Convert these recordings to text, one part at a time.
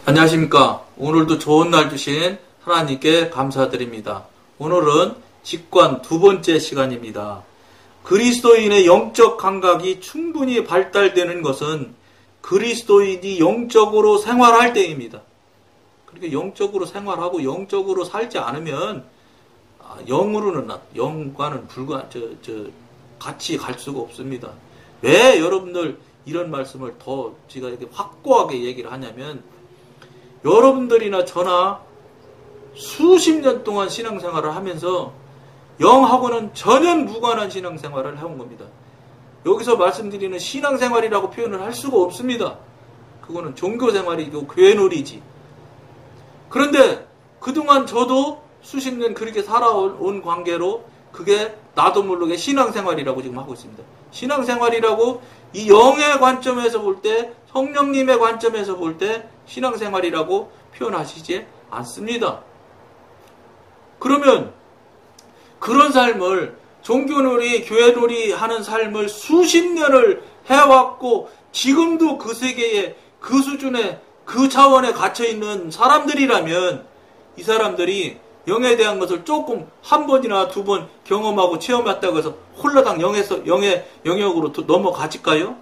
안녕하십니까. 오늘도 좋은 날 주신 하나님께 감사드립니다. 오늘은 직관 두 번째 시간입니다. 그리스도인의 영적 감각이 충분히 발달되는 것은 그리스도인이 영적으로 생활할 때입니다. 그렇게 영적으로 생활하고 영적으로 살지 않으면 영과는 같이 갈 수가 없습니다. 왜 여러분들 이런 말씀을 더 제가 이렇게 확고하게 얘기를 하냐면, 여러분들이나 저나 수십 년 동안 신앙생활을 하면서 영하고는 전혀 무관한 신앙생활을 해온 겁니다. 여기서 말씀드리는 신앙생활이라고 표현을 할 수가 없습니다. 그거는 종교생활이고 교회놀이지. 그런데 그동안 저도 수십 년 그렇게 살아온 관계로 그게 나도 모르게 신앙생활이라고 지금 하고 있습니다. 신앙생활이라고 이 영의 관점에서 볼 때, 성령님의 관점에서 볼 때 신앙생활이라고 표현하시지 않습니다. 그러면 그런 삶을, 종교놀이, 교회놀이 하는 삶을 수십 년을 해왔고 지금도 그 세계에, 그 수준에, 그 차원에 gat혀있는 사람들이라면 이 사람들이 영에 대한 것을 조금 한 번이나 두 번 경험하고 체험했다고 해서 홀라당 영의 영역으로 넘어가질까요?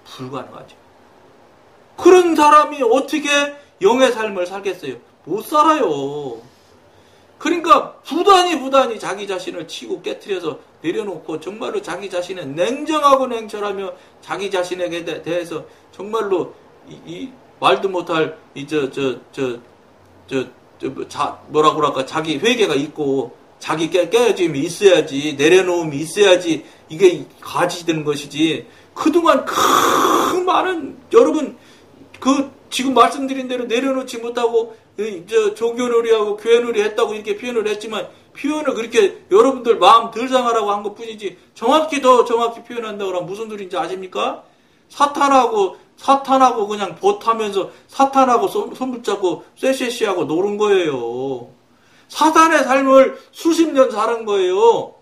불가능하죠. 그런 사람이 어떻게 영의 삶을 살겠어요? 못 살아요. 그러니까 부단히 자기 자신을 치고 깨트려서 내려놓고 정말로 자기 자신은 냉정하고 냉철하며 자기 자신에게 대해서 정말로 말도 못할 뭐라고 그럴까, 자기 회개가 있고 자기 깨어짐이 있어야지, 내려놓음이 있어야지 이게 가지되는 것이지. 그동안 많은 여러분 지금 말씀드린 대로 내려놓지 못하고 종교놀이하고 교회놀이 했다고 이렇게 표현을 했지만, 표현을 그렇게 여러분들 마음 덜 상하라고 한 것뿐이지 정확히 표현한다고 하면 무슨 소리인지 아십니까? 사탄하고 그냥 보타면서 사탄하고 손 붙잡고 쎄쎄쎄하고 노는 거예요. 사탄의 삶을 수십 년 사는 거예요.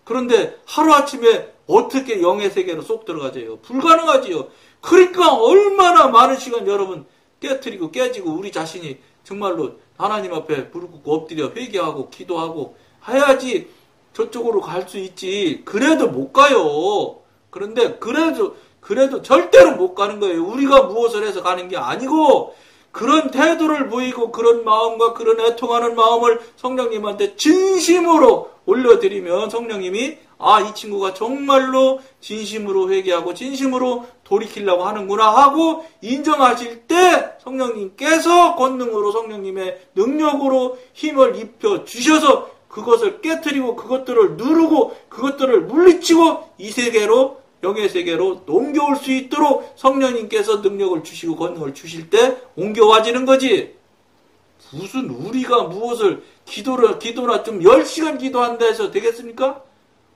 그런데 하루아침에 어떻게 영의 세계로 쏙 들어가져요? 불가능하지요. 그러니까 얼마나 많은 시간 여러분 깨트리고 깨지고 우리 자신이 정말로 하나님 앞에 무릎 꿇고 엎드려 회개하고 기도하고 해야지 저쪽으로 갈 수 있지. 그래도 못 가요. 그런데 그래도 절대로 못 가는 거예요. 우리가 무엇을 해서 가는 게 아니고, 그런 태도를 보이고 그런 마음과 그런 애통하는 마음을 성령님한테 진심으로 올려드리면 성령님이 이 친구가 정말로 진심으로 회개하고 진심으로 돌이키려고 하는구나 하고 인정하실 때 성령님께서 권능으로, 성령님의 능력으로 힘을 입혀 주셔서 그것을 깨트리고 그것들을 누르고 그것들을 물리치고 이 세계로, 영의 세계로 옮겨올 수 있도록 성령님께서 능력을 주시고 권능을 주실 때 옮겨와지는 거지. 무슨 우리가 무엇을 기도나 좀 10시간 기도한다 해서 되겠습니까?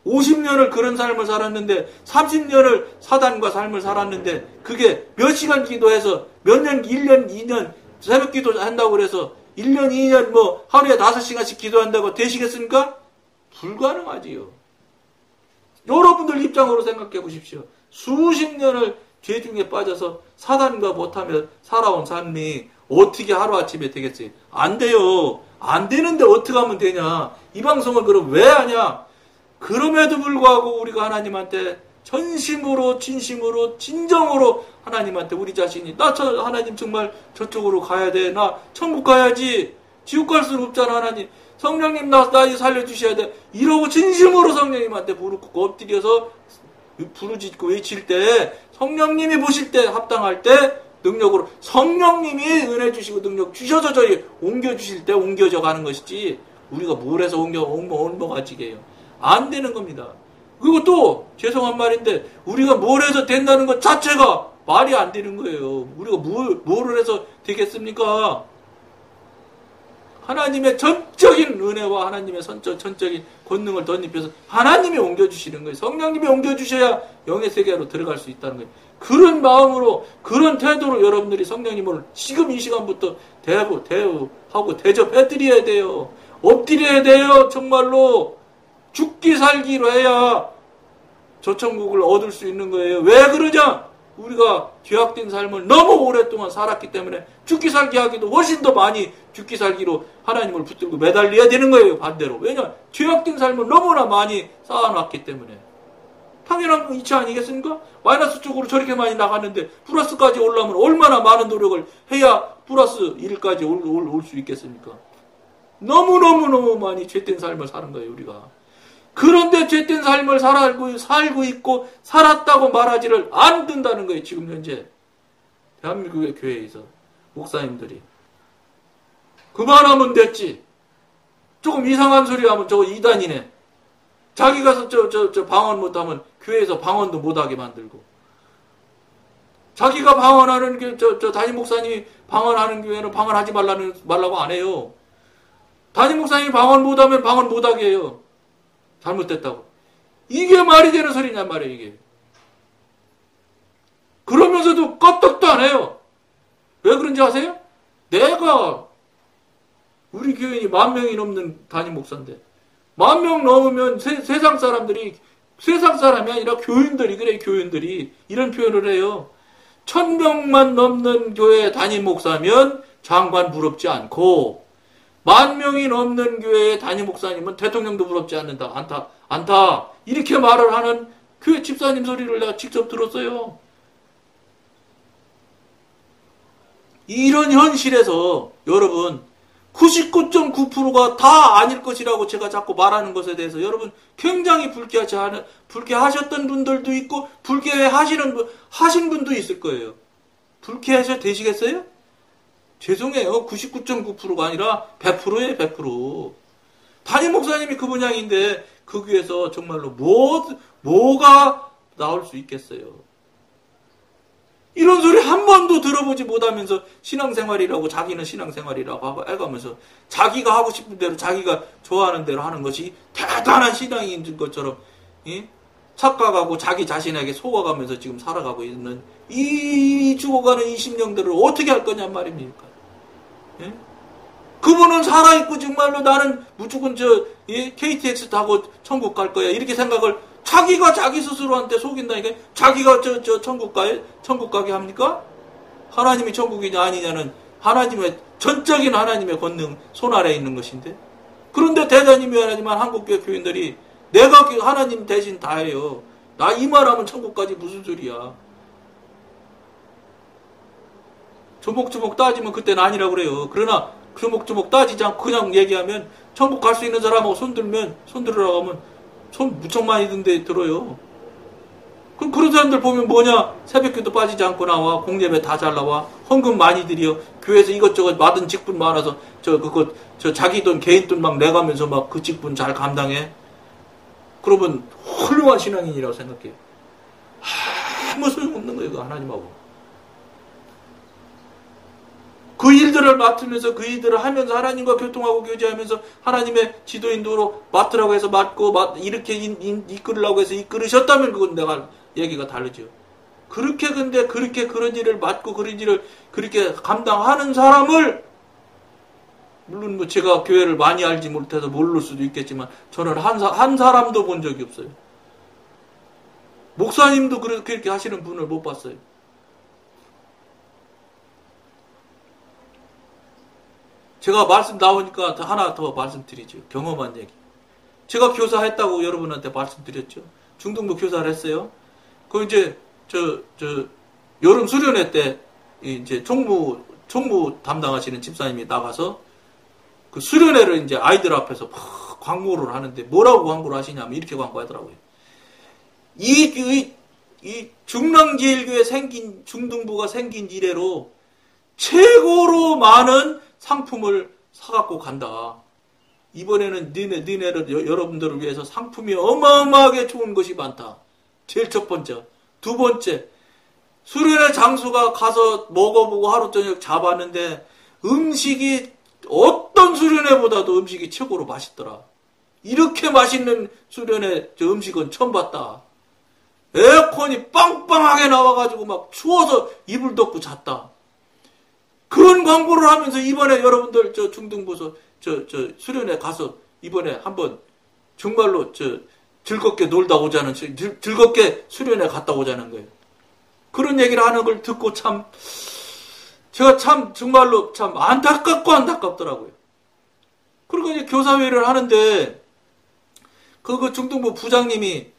50년을 그런 삶을 살았는데, 30년을 사단과 삶을 살았는데, 그게 몇 시간 기도해서 몇 년, 1년, 2년 새벽 기도 한다고 그래서 1년, 2년 하루에 5시간씩 기도한다고 되시겠습니까? 불가능하지요. 여러분들 입장으로 생각해 보십시오. 수십 년을 죄 중에 빠져서 사단과 못하며 살아온 삶이 어떻게 하루아침에 되겠어요? 안 돼요. 안 되는데 어떻게 하면 되냐? 이 방송을 그럼 왜 하냐? 그럼에도 불구하고 우리가 하나님한테 전심으로, 진심으로, 진정으로 하나님한테 우리 자신이 하나님 정말 저쪽으로 가야 돼. 나 천국 가야지. 지옥 갈 수는 없잖아. 하나님. 성령님 나 살려주셔야 돼. 이러고 진심으로 성령님한테 무릎 꿇고 엎드려서 부르짖고 외칠 때, 성령님이 보실 때 합당할 때 능력으로 성령님이 은혜 주시고 능력 주셔서 저희 옮겨주실 때 옮겨져 가는 것이지, 우리가 뭘 해서 옮겨가지게 해요. 안 되는 겁니다. 그리고 또 죄송한 말인데 우리가 뭘 해서 된다는 것 자체가 말이 안 되는 거예요. 우리가 뭐를 해서 되겠습니까? 하나님의 전적인 은혜와 하나님의 전적인 권능을 덧입혀서 하나님이 옮겨주시는 거예요. 성령님이 옮겨주셔야 영의 세계로 들어갈 수 있다는 거예요. 그런 마음으로, 그런 태도로 여러분들이 성령님을 지금 이 시간부터 대우하고 대접해드려야 돼요. 엎드려야 돼요. 정말로 죽기 살기로 해야 저 천국을 얻을 수 있는 거예요. 왜 그러냐? 우리가 죄악된 삶을 너무 오랫동안 살았기 때문에 죽기 살기 하기도 훨씬 더 많이 죽기 살기로 하나님을 붙들고 매달려야 되는 거예요. 반대로. 왜냐? 죄악된 삶을 너무나 많이 쌓아놨기 때문에. 당연한 이치 아니겠습니까? 마이너스 쪽으로 저렇게 많이 나갔는데 플러스까지 올라오면 얼마나 많은 노력을 해야 플러스 1까지 올 수 있겠습니까? 너무너무 많이 죄된 삶을 사는 거예요, 우리가. 그런데 죄된 삶을 살고 있고 살았다고 말하지를 않는다는 거예요, 지금 현재. 대한민국의 교회에서 목사님들이. 그만하면 됐지. 조금 이상한 소리 하면 저거 이단이네. 자기가 저 방언 못하면 교회에서 방언도 못하게 만들고. 자기가 방언하는 게 저 담임 목사님이 방언하는 교회는 방언하지 말라고 안 해요. 담임 목사님이 방언 못하면 방언 못하게 해요. 잘못됐다고. 이게 말이 되는 소리냔 말이에요, 이게. 그러면서도 껐떡도 안 해요. 왜 그런지 아세요? 내가 우리 교인이 10,000명이 넘는 담임 목사인데 10,000명 넘으면 세상 사람들이, 세상 사람이 아니라 교인들이, 그래, 교인들이 이런 표현을 해요. 1,000명만 넘는 교회 담임 목사면 장관 부럽지 않고 10,000명이 넘는 교회의 담임 목사님은 대통령도 부럽지 않다. 이렇게 말을 하는 교회 집사님 소리를 내가 직접 들었어요. 이런 현실에서 여러분 99.9%가 다 아닐 것이라고 제가 자꾸 말하는 것에 대해서 여러분 굉장히 불쾌하셨던 분들도 있고 하신 분도 있을 거예요. 불쾌하셔 되시겠어요? 죄송해요. 99.9%가 아니라 100%예요, 100%. 담임 목사님이 그 분양인데 그 교회에서 정말로 뭐가 나올 수 있겠어요. 이런 소리 한 번도 들어보지 못하면서 신앙생활이라고, 자기는 신앙생활이라고 해가면서 자기가 하고 싶은 대로, 자기가 좋아하는 대로 하는 것이 대단한 신앙인 것처럼 착각하고 자기 자신에게 속아가면서 지금 살아가고 있는 이 죽어가는 이 심령들을 어떻게 할 거냔 말입니까? 예? 그분은 살아있고 정말로 나는 무조건 KTX 타고 천국 갈 거야, 이렇게 생각을 자기가 자기 스스로한테 속인다니까. 자기가 천국 가게 합니까? 하나님이 천국이냐 아니냐는 하나님의 전적인 하나님의 권능 손 아래에 있는 것인데. 그런데 대단히 미안하지만 한국교회 교인들이 내가 하나님 대신 다 해요. 나 이 말하면 천국까지 무슨 소리야. 조목조목 따지면 그때는 아니라고 그래요. 그러나 조목조목 따지지 않고 그냥 얘기하면 천국 갈 수 있는 사람하고 손들으라고 하면 손 무척 많이 든데 들어요. 그럼 그런 사람들 보면 뭐냐? 새벽기도 빠지지 않고 나와. 공예배 다 잘 나와. 헌금 많이 드려. 교회에서 이것저것 받은 직분 많아서 자기 돈, 개인 돈 막 내가면서 막 그 직분 잘 감당해. 그러면 훌륭한 신앙인이라고 생각해요. 아무 소용없는 거예요, 그 하나님하고. 그 일들을 맡으면서 그 일들을 하면서 하나님과 교통하고 교제하면서 하나님의 지도인도로 맡으라고 해서 맡고 이렇게 이끌으라고 해서 이끌으셨다면 그건 내가 얘기가 다르죠. 근데 그렇게 그런 일을 맡고 그런 일을 그렇게 감당하는 사람을, 물론 뭐 제가 교회를 많이 알지 못해서 모를 수도 있겠지만 저는 한 사람도 본 적이 없어요. 목사님도 그렇게 하시는 분을 못 봤어요. 제가 말씀 나오니까 하나 더 말씀드리죠. 경험한 얘기. 제가 교사했다고 여러분한테 말씀드렸죠. 중등부 교사를 했어요. 그 이제 여름 수련회 때 이제 총무 담당하시는 집사님이 나가서 그 수련회를 이제 아이들 앞에서 막 광고를 하는데 뭐라고 광고를 하시냐면 이렇게 광고하더라고요. 이 중랑제일교회 중등부가 생긴 이래로 최고로 많은 상품을 사갖고 간다. 이번에는 니네를 여러분들을 위해서 상품이 어마어마하게 좋은 것이 많다. 제일 첫 번째. 두 번째, 수련회 장소가 가서 먹어보고 하루 저녁 잡았는데 음식이 어떤 수련회보다도 음식이 최고로 맛있더라. 이렇게 맛있는 수련회 음식은 처음 봤다. 에어컨이 빵빵하게 나와가지고 막 추워서 이불 덮고 잤다. 그런 광고를 하면서 이번에 여러분들 중등부서 수련회 가서 이번에 한번 정말로 즐겁게 놀다 오자는, 즐겁게 수련회 갔다 오자는 거예요. 그런 그런 얘기를 하는 걸 듣고 참, 제가 참, 정말로 참 안타깝고 안타깝더라고요. 그리고 이제 교사회를 하는데, 그 중등부 부장님이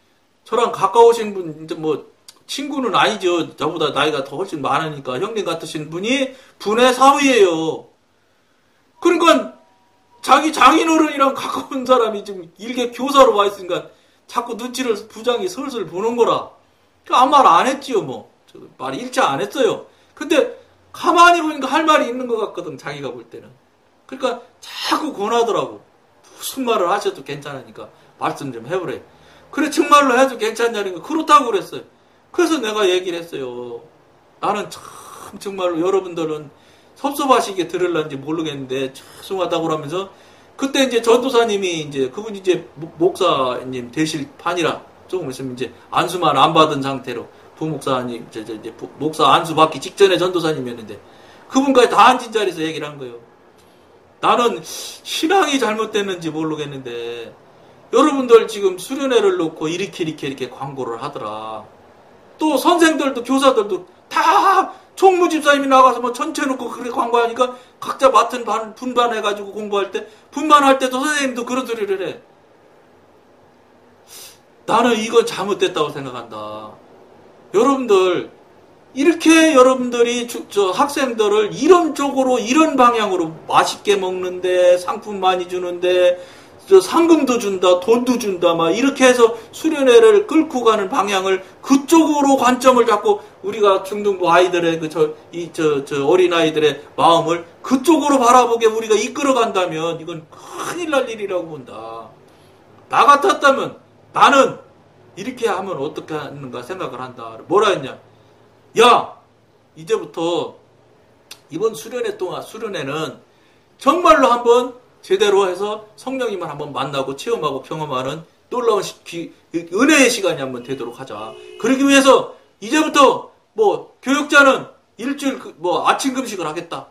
저랑 가까우신 분, 이제 뭐, 친구는 아니죠. 저보다 나이가 더 훨씬 많으니까 형님 같으신 분이 분의 사위예요. 그러니까 자기 장인어른이랑 가까운 사람이 지금 일개 교사로 와 있으니까 자꾸 눈치를 부장이 슬슬 보는 거라. 아무 말 안 했지요, 뭐. 말 일차 안 했어요. 근데 가만히 보니까 할 말이 있는 것 같거든, 자기가 볼 때는. 그러니까 자꾸 권하더라고. 무슨 말을 하셔도 괜찮으니까 말씀 좀 해보래. 그래, 정말로 해도 괜찮냐니까 그렇다고 그랬어요. 그래서 내가 얘기를 했어요. 나는 참 정말로 여러분들은 섭섭하시게 들을런지 모르겠는데 죄송하다고 그러면서 그때 이제 전도사님이 이제 그분이 이제 목사님 되실 판이라 조금 있으면 이제 안수만 안 받은 상태로 부목사님 이제 목사 안수 받기 직전에 전도사님이었는데 그분까지 다 앉은 자리에서 얘기를 한 거예요. 나는 신앙이 잘못됐는지 모르겠는데 여러분들 지금 수련회를 놓고 이렇게 광고를 하더라. 또 선생들도 교사들도 다 총무집사님이 나가서 뭐 전체 놓고 그렇게 광고하니까 각자 맡은 분반해가지고 공부할 때 분반할 때도 선생님도 그런 소리를 해. 나는 이건 잘못됐다고 생각한다. 여러분들 이렇게 여러분들이 저 학생들을 이런 쪽으로 이런 방향으로 맛있게 먹는데 상품 많이 주는데 저 상금도 준다, 돈도 준다, 막 이렇게 해서 수련회를 끌고 가는 방향을 그쪽으로 관점을 잡고 우리가 중등부 아이들의 저 어린 아이들의 마음을 그쪽으로 바라보게 우리가 이끌어 간다면 이건 큰일 날 일이라고 본다. 나 같았다면 나는 이렇게 하면 어떻게 하는가 생각을 한다. 뭐라 했냐? 야, 이제부터 이번 수련회는 정말로 한번 제대로 해서 성령님을 한번 만나고 체험하고 경험하는 놀라운 은혜의 시간이 한번 되도록 하자. 그러기 위해서 이제부터 뭐 교육자는 일주일 아침 금식을 하겠다.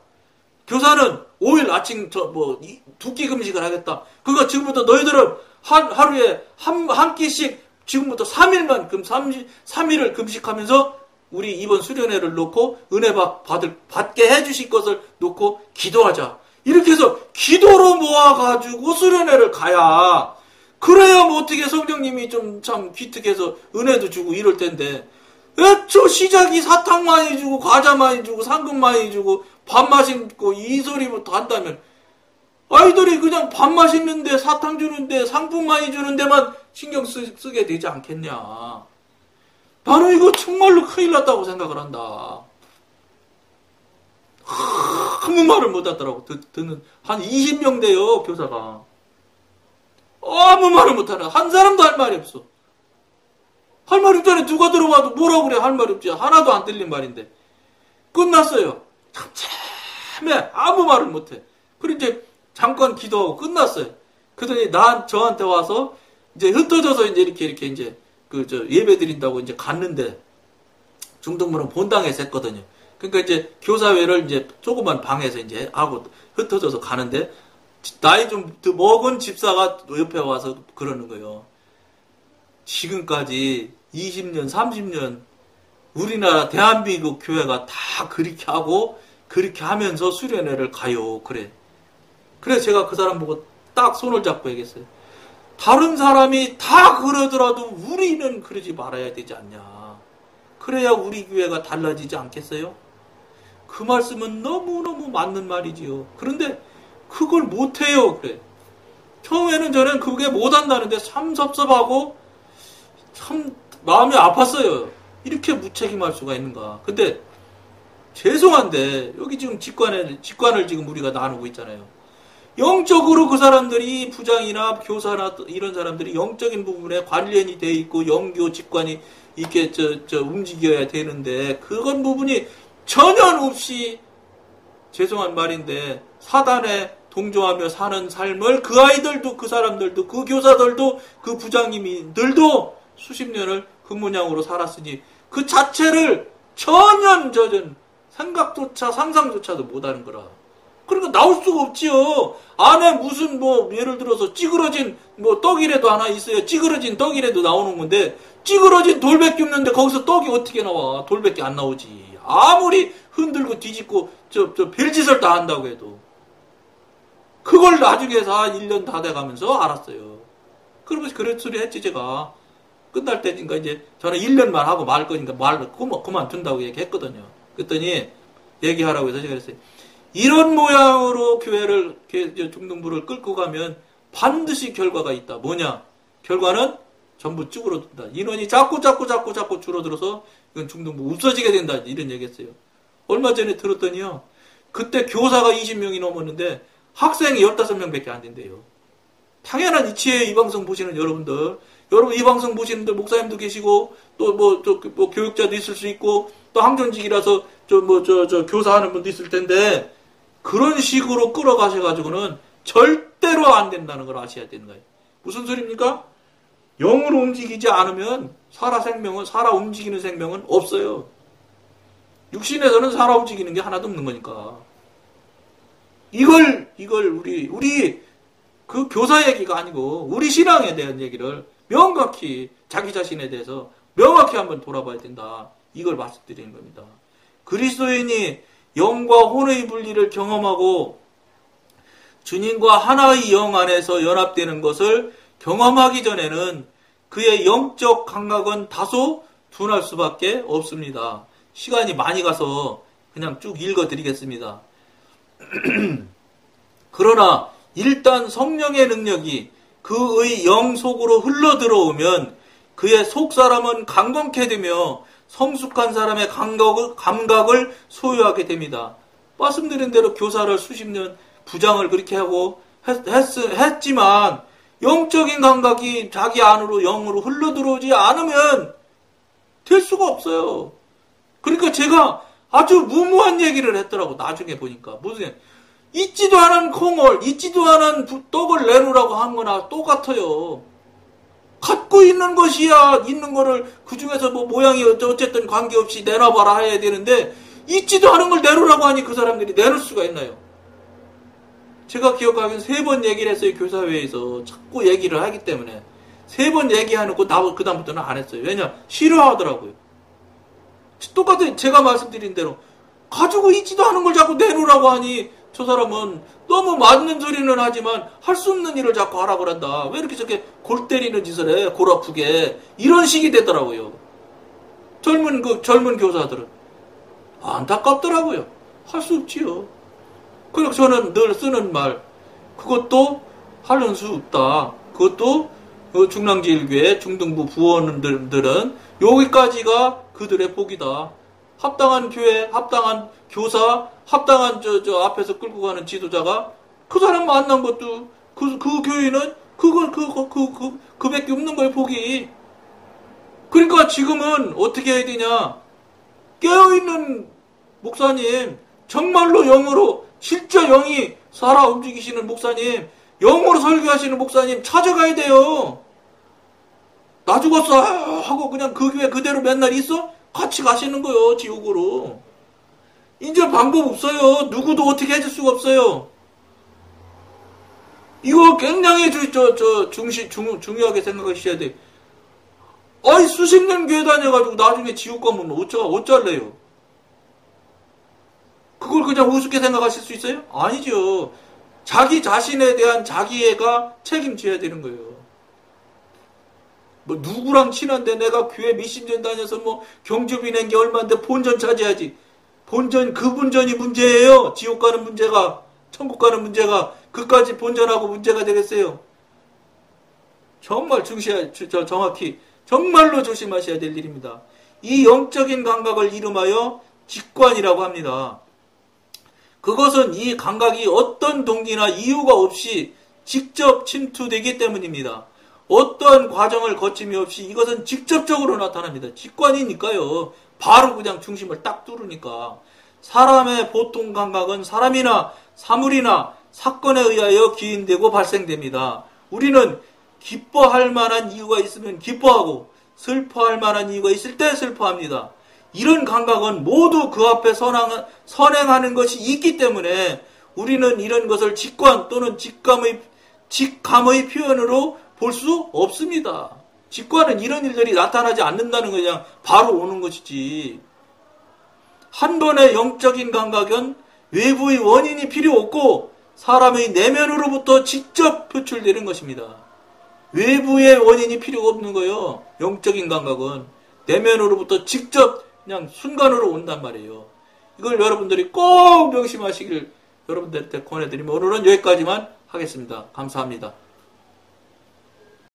교사는 5일 아침 2끼 금식을 하겠다. 그거 지금부터 너희들은 하루에 한 끼씩 지금부터 3일만 3일을 금식하면서 우리 이번 수련회를 놓고 은혜 받게 해주실 것을 놓고 기도하자. 이렇게 해서 기도로 모아가지고 수련회를 가야 그래야 뭐 어떻게 성령님이 좀 참 기특해서 은혜도 주고 이럴 텐데 애초 시작이 사탕 많이 주고 과자 많이 주고 상금 많이 주고 밥 맛있고 이 소리부터 한다면 아이들이 그냥 밥 맛있는데 사탕 주는데 상품 많이 주는 데만 신경 쓰게 되지 않겠냐. 나는 이거 정말로 큰일 났다고 생각을 한다. 아무 말을 못 하더라고. 듣는 한 20명 돼요, 교사가. 아무 말을 못 하네. 한 사람도 할 말이 없어. 할 말이 없잖아. 누가 들어봐도 뭐라고 그래. 할 말이 없지. 하나도 안 들린 말인데. 끝났어요. 참해. 아무 말을 못 해. 그리고 이제 잠깐 기도하고 끝났어요. 그러더니 저한테 와서 이제 흩어져서 이렇게 이제 예배 드린다고 이제 갔는데 중등부는 본당에서 했거든요. 그러니까 이제 교사회를 이제 조그만 방에서 이제 하고 흩어져서 가는데 나이 좀 먹은 집사가 옆에 와서 그러는 거예요. 지금까지 20년, 30년 우리나라 대한민국 교회가 다 그렇게 하고 그렇게 하면서 수련회를 가요. 그래. 그래서 제가 그 사람 보고 딱 손을 잡고 얘기했어요. 다른 사람이 다 그러더라도 우리는 그러지 말아야 되지 않냐. 그래야 우리 교회가 달라지지 않겠어요? 그 말씀은 너무너무 맞는 말이지요. 그런데 그걸 못해요. 그래. 처음에는 저는 그게 못한다는데 참 섭섭하고 참 마음이 아팠어요. 이렇게 무책임할 수가 있는가. 근데 죄송한데 여기 지금 직관을 지금 우리가 나누고 있잖아요. 영적으로 그 사람들이 부장이나 교사나 이런 사람들이 영적인 부분에 관련이 돼 있고 영교 직관이 이렇게 움직여야 되는데 그건 부분이 전혀 없이 죄송한 말인데 사단에 동조하며 사는 삶을 그 아이들도 그 사람들도 그 교사들도 그 부장님들도 수십 년을 그 모양으로 살았으니 그 자체를 전혀 생각조차 상상조차도 못하는 거라. 그러니까 나올 수가 없지요. 안에 무슨 예를 들어서 찌그러진 떡이라도 하나 있어요. 찌그러진 떡이라도 나오는 건데 찌그러진 돌밖에 없는데 거기서 떡이 어떻게 나와? 돌밖에 안 나오지. 아무리 흔들고 뒤집고 별짓을 다 한다고 해도. 그걸 나중에서 1년 다 돼가면서 알았어요. 그러면서 그런 소리 했지 제가. 끝날 때니까 이제 저는 1년만 하고 말 거니까 그만둔다고 얘기했거든요. 그랬더니 얘기하라고 해서 제가 그랬어요. 이런 모양으로 교회를 중등부를 끌고 가면 반드시 결과가 있다. 뭐냐? 결과는 전부 쭈그러든다. 인원이 자꾸 줄어들어서 이건 중등부 없어지게 된다. 이런 얘기했어요. 얼마 전에 들었더니요. 그때 교사가 20명이 넘었는데 학생이 15명밖에 안 된대요. 당연한 이치에 이 방송 보시는 여러분 이 방송 보시는 목사님도 계시고 또 교육자도 있을 수 있고 또 항전직이라서 교사하는 분도 있을 텐데 그런 식으로 끌어가셔가지고는 절대로 안 된다는 걸 아셔야 되는 거예요. 무슨 소리입니까? 영으로 움직이지 않으면 살아 움직이는 생명은 없어요. 육신에서는 살아 움직이는 게 하나도 없는 거니까. 이걸 우리 그 교사 얘기가 아니고 우리 신앙에 대한 얘기를 명확히 자기 자신에 대해서 명확히 한번 돌아봐야 된다. 이걸 말씀드리는 겁니다. 그리스도인이 영과 혼의 분리를 경험하고 주님과 하나의 영 안에서 연합되는 것을 경험하기 전에는 그의 영적 감각은 다소 둔할 수밖에 없습니다. 시간이 많이 가서 그냥 쭉 읽어드리겠습니다. 그러나 일단 성령의 능력이 그의 영 속으로 흘러들어오면 그의 속사람은 강건케 되며 성숙한 사람의 감각을 소유하게 됩니다. 말씀드린 대로 교사를 수십 년 부장을 그렇게 하고 했지만 영적인 감각이 자기 안으로 영으로 흘러들어오지 않으면 될 수가 없어요. 그러니까 제가 아주 무모한 얘기를 했더라고. 나중에 보니까 무슨 있지도 않은 콩을 있지도 않은 떡을 내놓으라고 한 거나 똑같아요. 갖고 있는 것이야 있는 거를 그 중에서 모양이 어쨌든 관계없이 내놔봐라 해야 되는데 있지도 않은 걸 내놓으라고 하니 그 사람들이 내놓을 수가 있나요? 제가 기억하기엔 3번 얘기를 했어요. 교사회에서 자꾸 얘기를 하기 때문에 3번 얘기해놓고 그 다음부터는 안 했어요. 왜냐? 싫어하더라고요. 똑같은 제가 말씀드린 대로 가지고 있지도 않은 걸 자꾸 내놓으라고 하니 저 사람은 너무 맞는 소리는 하지만 할 수 없는 일을 자꾸 하라고 한다. 왜 이렇게 저렇게 골 때리는 짓을 해? 골 아프게. 이런 식이 되더라고요. 젊은 교사들은. 안타깝더라고요. 할 수 없지요. 그래서 저는 늘 쓰는 말, 그것도 하는 수 없다. 그것도 중랑제일교회 중등부 부원들은 여기까지가 그들의 복이다. 합당한 교회, 합당한 교사, 합당한 앞에서 끌고 가는 지도자가 그 사람 만난 것도 그 교회는 그밖에 없는 거예요, 복이. 그러니까 지금은 어떻게 해야 되냐? 깨어있는 목사님, 정말로 영으로 실제 영이 살아 움직이시는 목사님, 영으로 설교하시는 목사님 찾아가야 돼요. 나 죽었어 하고 그냥 그 교회 그대로 맨날 있어? 같이 가시는 거요, 지옥으로. 이제 방법 없어요. 누구도 어떻게 해줄 수가 없어요. 이거 굉장히 중요하게 생각하셔야 돼. 아이, 수십 년 교회 다녀가지고 나중에 지옥 가면 어쩔래요? 그걸 그냥 우습게 생각하실 수 있어요? 아니죠. 자기 자신에 대한 자기애가 책임져야 되는 거예요. 누구랑 친한데 내가 교회 몇십 년 다녀서 경조비 낸 게 얼마인데 본전 차지하지. 그 본전이 문제예요. 지옥 가는 문제가, 천국 가는 문제가, 그까지 본전하고 문제가 되겠어요. 정말 정확히, 정말로 조심하셔야 될 일입니다. 이 영적인 감각을 이름하여 직관이라고 합니다. 그것은 이 감각이 어떤 동기나 이유가 없이 직접 침투되기 때문입니다. 어떠한 과정을 거침이 없이 이것은 직접적으로 나타납니다. 직관이니까요. 바로 그냥 중심을 딱 뚫으니까. 사람의 보통 감각은 사람이나 사물이나 사건에 의하여 기인되고 발생됩니다. 우리는 기뻐할 만한 이유가 있으면 기뻐하고 슬퍼할 만한 이유가 있을 때 슬퍼합니다. 이런 감각은 모두 그 앞에 선행하는 것이 있기 때문에 우리는 이런 것을 직관 또는 직감의 표현으로 볼 수 없습니다. 직관은 이런 일들이 나타나지 않는다는 거 그냥 바로 오는 것이지. 한 번의 영적인 감각은 외부의 원인이 필요 없고 사람의 내면으로부터 직접 표출되는 것입니다. 외부의 원인이 필요 없는 거예요. 영적인 감각은 내면으로부터 직접 그냥 순간으로 온단 말이에요. 이걸 여러분들이 꼭 명심하시길 여러분들한테 권해드리면 오늘은 여기까지만 하겠습니다. 감사합니다.